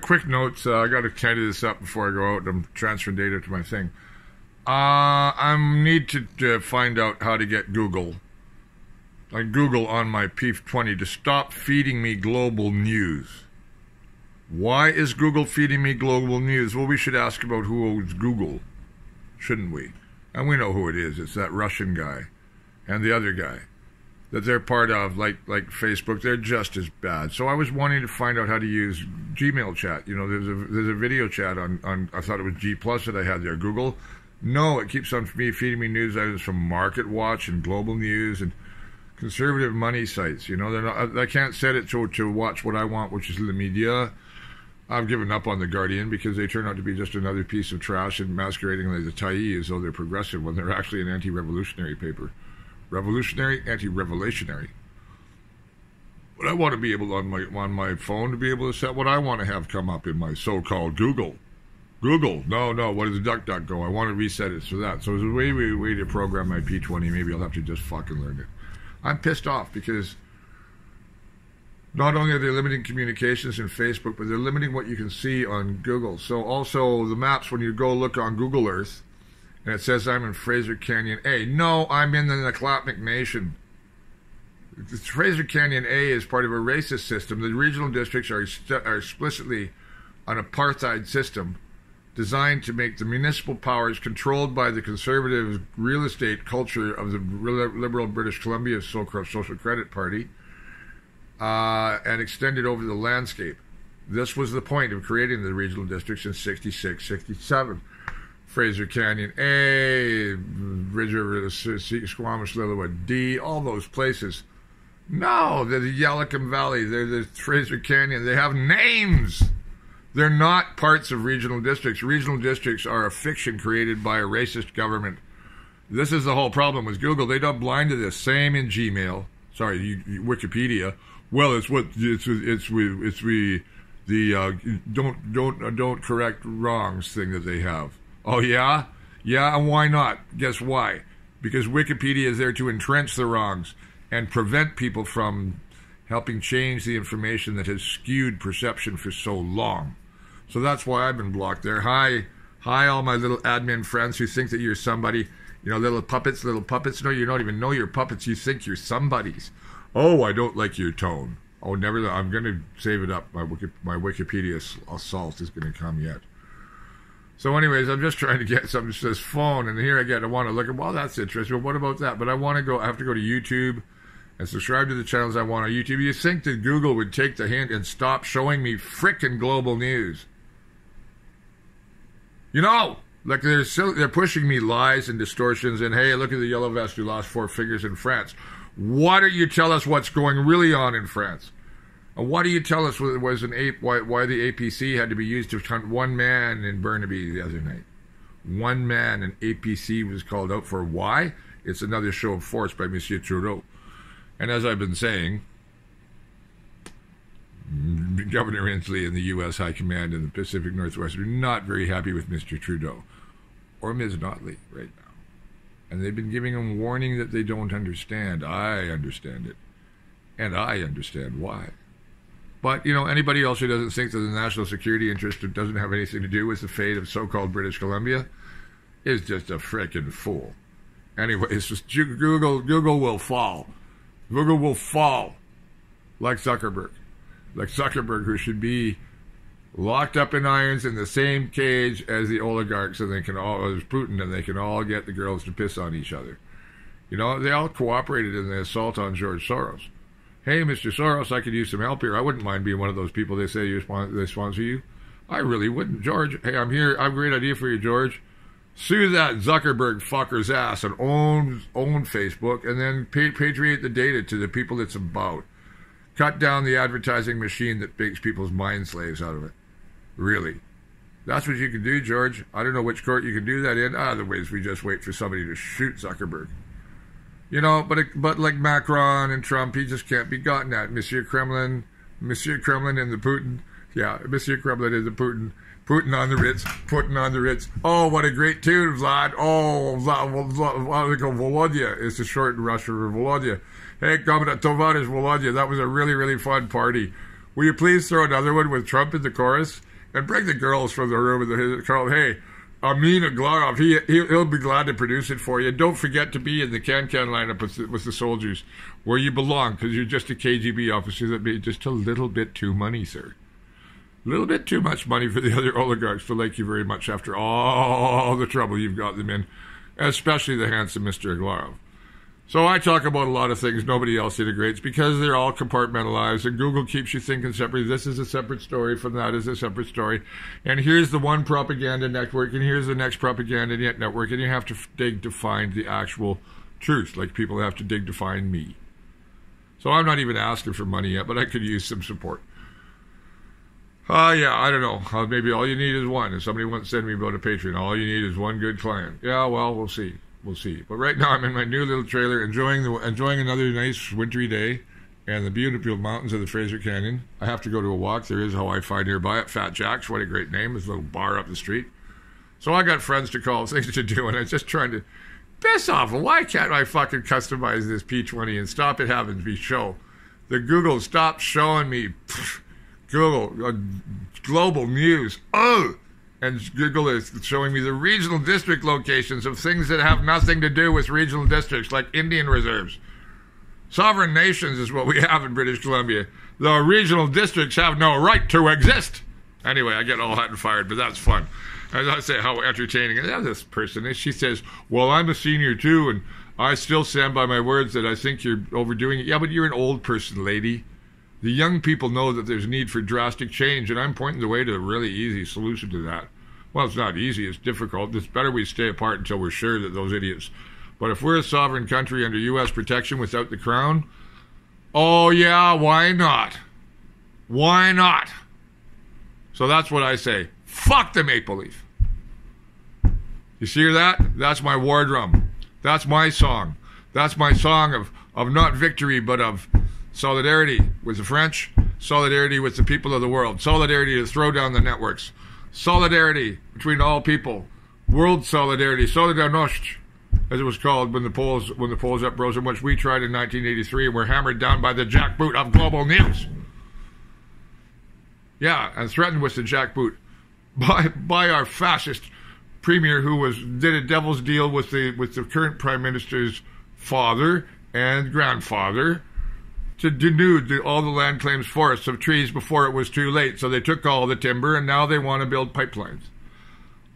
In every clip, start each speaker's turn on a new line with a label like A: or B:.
A: Quick notes. I got to tidy this up before I go out. I'm transferring data to my thing. I need to find out how to get Google on my P20 to stop feeding me global news. Why is Google feeding me global news? Well, we should ask about who owns Google, shouldn't we? And we know who it is. It's that Russian guy and the other guy that they're part of, like Facebook. They're just as bad. So I was wanting to find out how to use Gmail chat. You know, there's a video chat on I thought it was G Plus that I had there. Google. No, it keeps on feeding me news items from Market Watch and Global News and conservative money sites. You know, they're not, I can't set it to watch what I want, which is the media. I've given up on The Guardian because they turn out to be just another piece of trash and masquerading like the Tyee as though they're progressive when they're actually an anti-revolutionary paper. Revolutionary, anti-revelationary. But I want to be able on my phone to be able to set what I want to have come up in my so-called Google. No, what is DuckDuckGo? I want to reset it for that. So there's a way to program my P20. Maybe I'll have to just fucking learn it. I'm pissed off because not only are they limiting communications in Facebook, but they're limiting what you can see on Google. So also the maps, when you go look on Google Earth, and it says I'm in Fraser Canyon A. No, I'm in the Naklapnik Nation. Fraser Canyon A is part of a racist system. The regional districts are explicitly an apartheid system designed to make the municipal powers controlled by the conservative real estate culture of the liberal British Columbia Social Credit Party and extended over the landscape. This was the point of creating the regional districts in 66, 67. Fraser Canyon A, Ridge River, Squamish, Lillooet D, all those places. No, they're the Yalakum Valley, they're the Fraser Canyon. They have names. They're not parts of regional districts. Regional districts are a fiction created by a racist government. This is the whole problem with Google. They don't blind to this. Same in Gmail. Sorry, Wikipedia. Well, don't correct wrongs thing that they have. Oh yeah? Yeah, and why not? Guess why? Because Wikipedia is there to entrench the wrongs and prevent people from helping change the information that has skewed perception for so long. So that's why I've been blocked there. Hi, all my little admin friends who think that you're somebody. You know, little puppets. No, you don't even know you're puppets. You think you're somebody's. Oh, I don't like your tone. Oh, never. I'm going to save it up. My Wikipedia assault is going to come yet. So anyways, I'm just trying to get something that says phone, and here I want to look at, well, that's interesting. Well, what about that? But I have to go to YouTube and subscribe to the channels I want on YouTube. You think that Google would take the hint and stop showing me frickin' global news? You know, like they're pushing me lies and distortions and, hey, look at the yellow vest who lost 4 figures in France. Why don't you tell us what's going really on in France? And why do you tell us why the APC had to be used to hunt one man in Burnaby the other night? One man, and APC was called out for. Why? It's another show of force by Monsieur Trudeau. And as I've been saying, Governor Inslee and the U.S. High Command in the Pacific Northwest are not very happy with Mr. Trudeau or Ms. Notley right now. And they've been giving them warning that they don't understand. I understand it. And I understand why. But, you know, anybody else who doesn't think that the national security interest doesn't have anything to do with the fate of so-called British Columbia is just a frickin' fool. Anyways, Google will fall. Google will fall like Zuckerberg. Like Zuckerberg, who should be locked up in irons in the same cage as the oligarchs, and they can all, as Putin, and they can all get the girls to piss on each other. You know, they all cooperated in the assault on George Soros. Hey, Mr. Soros, I could use some help here. I wouldn't mind being one of those people they say they sponsor you. I really wouldn't. George, hey, I'm here. I have a great idea for you, George. Sue that Zuckerberg fucker's ass and own Facebook, and then patriate the data to the people it's about. Cut down the advertising machine that makes people's mind slaves out of it. Really. That's what you can do, George. I don't know which court you can do that in. Otherwise, we just wait for somebody to shoot Zuckerberg. You know, but like Macron and Trump, he just can't be gotten at. Monsieur Kremlin and the Putin. Yeah, Monsieur Kremlin and the Putin. Putin on the Ritz. Putin on the Ritz. Oh, what a great tune, Vlad. Oh, Volodya is the short in Russian for Volodya. Hey, Tovarishch Volodya, that was a really, really fun party. Will you please throw another one with Trump in the chorus? And bring the girls from the room and call, hey, Emin Aglarov, he'll be glad to produce it for you. Don't forget to be in the can-can lineup with the soldiers where you belong, because you're just a KGB officer that made just a little bit too money, sir. A little bit too much money for the other oligarchs to like you very much after all the trouble you've got them in, especially the handsome Mr. Aglarov. So I talk about a lot of things nobody else integrates because they're all compartmentalized, and Google keeps you thinking separately. This is a separate story from that is a separate story. And here's the one propaganda network, and here's the next propaganda network, and you have to dig to find the actual truth, like people have to dig to find me. So I'm not even asking for money yet, but I could use some support. Yeah, I don't know. Maybe all you need is one. If somebody wants to send me about a Patreon, all you need is one good client. Yeah, well, we'll see. We'll see. But right now I'm in my new little trailer enjoying another nice wintry day and the beautiful mountains of the Fraser Canyon. I have to go to a walk. There is a Wi-Fi nearby at Fat Jack's. What a great name. There's a little bar up the street. So I got friends to call, things to do, and I'm just trying to piss off. Why can't I fucking customize this P20 and stop it having to be show? The Google, stop showing me Google, global news. Oh! And Google is showing me the regional district locations of things that have nothing to do with regional districts, like Indian reserves. Sovereign nations is what we have in British Columbia. The regional districts have no right to exist. Anyway, I get all hot and fired, but that's fun. As I say, how entertaining. And this person is, she says, well, I'm a senior too, and I still stand by my words that I think you're overdoing it. Yeah, but you're an old person, lady. The young people know that there's need for drastic change, and I'm pointing the way to a really easy solution to that. Well, it's not easy, it's difficult. It's better we stay apart until we're sure that those idiots. But if we're a sovereign country under U.S. protection without the crown, oh yeah, why not? Why not? So that's what I say. Fuck the maple leaf. You hear that? That's my war drum. That's my song. That's my song of not victory, but of solidarity with the French, solidarity with the people of the world, solidarity to throw down the networks, solidarity between all people, world solidarity, Solidarność, as it was called when the Poles uprose, in which we tried in 1983 and were hammered down by the jackboot of global news. Yeah, and threatened with the jackboot by our fascist premier, who did a devil's deal with the current prime minister's father and grandfather to denude all the land claims forests of trees before it was too late. So they took all the timber, and now they want to build pipelines.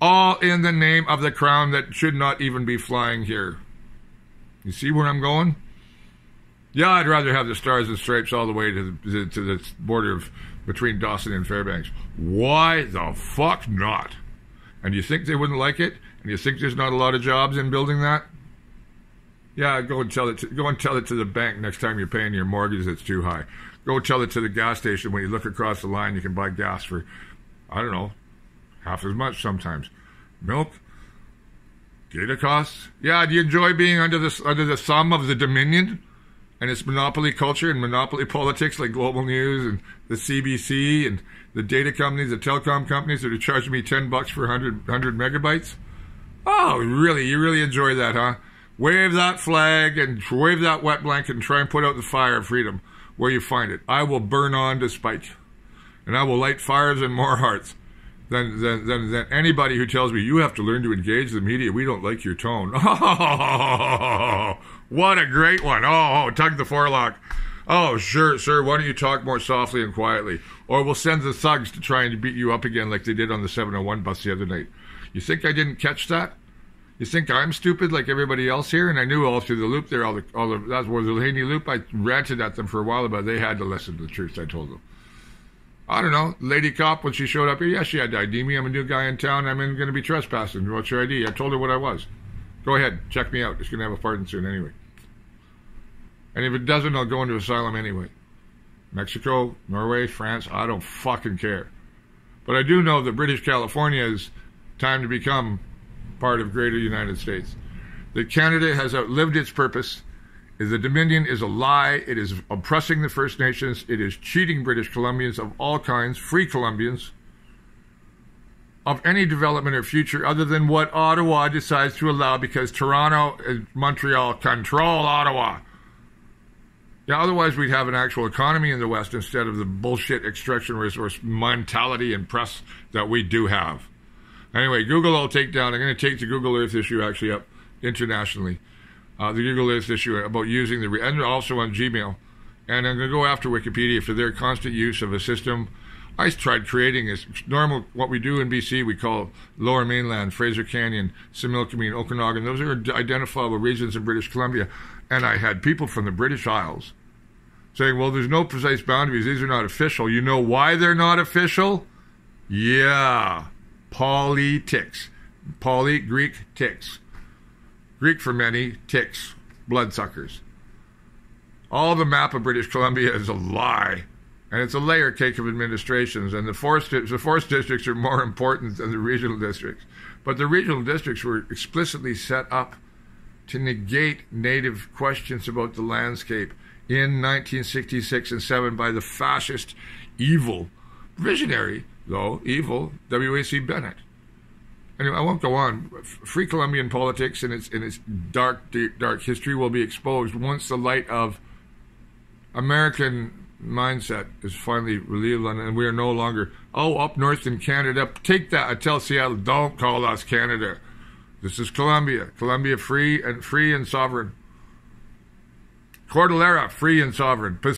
A: All in the name of the crown that should not even be flying here. You see where I'm going? Yeah, I'd rather have the stars and stripes all the way to the border between Dawson and Fairbanks. Why the fuck not? And you think they wouldn't like it? And you think there's not a lot of jobs in building that? Yeah, go and tell it to the bank next time you're paying your mortgage that's too high. Go tell it to the gas station when you look across the line. You can buy gas for, I don't know, half as much sometimes. Milk, data costs. Yeah, do you enjoy being under the thumb of the Dominion and its monopoly culture and monopoly politics, like global news and the CBC and the data companies, the telecom companies that are charging me $10 for 100 megabytes? Oh, really? You really enjoy that, huh? Wave that flag and wave that wet blanket and try and put out the fire of freedom where you find it. I will burn on to spite, and I will light fires in more hearts than anybody who tells me you have to learn to engage the media. We don't like your tone. Oh, what a great one. Oh, tug the forelock. Oh, sure, sir, why don't you talk more softly and quietly? Or we'll send the thugs to try and beat you up again like they did on the 701 bus the other night. You think I didn't catch that? You think I'm stupid like everybody else here? And I knew all through the loop there, that was the Haney loop. I ranted at them for a while, but they had to listen to the truth I told them. I don't know. Lady cop, when she showed up here, yeah, she had to ID me. I'm a new guy in town. I'm going to be trespassing. What's your ID? I told her what I was. Go ahead. Check me out. It's going to have a pardon soon anyway. And if it doesn't, I'll go into asylum anyway. Mexico, Norway, France, I don't fucking care. But I do know that British California is time to become part of greater United States. That Canada has outlived its purpose. The Dominion is a lie. It is oppressing the First Nations. It is cheating British Columbians of all kinds, free Columbians, of any development or future other than what Ottawa decides to allow, because Toronto and Montreal control Ottawa. Yeah, otherwise we'd have an actual economy in the West instead of the bullshit extraction resource mentality and press that we do have. Anyway, Google I'll take down. I'm going to take the Google Earth issue actually up internationally. The Google Earth issue about using and also on Gmail. And I'm going to go after Wikipedia for their constant use of a system I tried creating. Is normal. What we do in BC, we call Lower Mainland, Fraser Canyon, Similkameen, Okanagan. Those are identifiable regions in British Columbia. And I had people from the British Isles saying, well, there's no precise boundaries. These are not official. You know why they're not official? Yeah. Politics. Poly, Greek, ticks. Greek for many, ticks, bloodsuckers. All the map of British Columbia is a lie. And it's a layer cake of administrations. And the forest districts are more important than the regional districts. But the regional districts were explicitly set up to negate native questions about the landscape in 1966 and 7 by the fascist, evil, visionary, though, evil, W.A.C. Bennett. Anyway, I won't go on. Free Colombian politics and its dark history will be exposed once the light of American mindset is finally revealed, and we are no longer, up north in Canada, take that. I tell Seattle, don't call us Canada. This is Colombia. Colombia free and sovereign. Cordillera, free and sovereign.